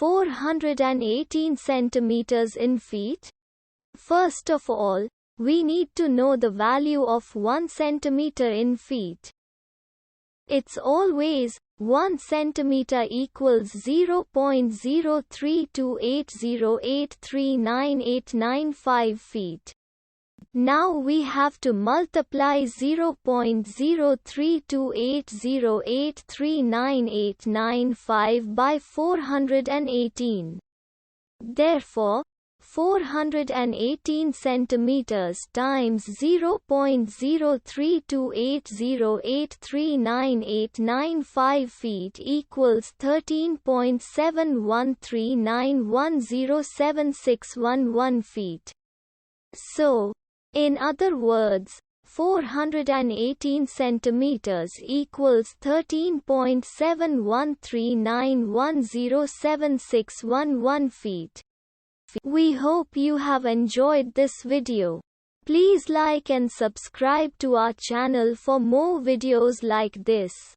418 centimeters in feet? First of all, we need to know the value of 1 centimeter in feet. It's always 1 centimeter equals 0.03280839895 feet. Now we have to multiply 0.03280839895 by 418. Therefore, 418 centimeters times 0.03280839895 feet equals 13.7139107611 feet. So, in other words, 418 centimeters equals 13.7139107611 feet. We hope you have enjoyed this video. Please like and subscribe to our channel for more videos like this.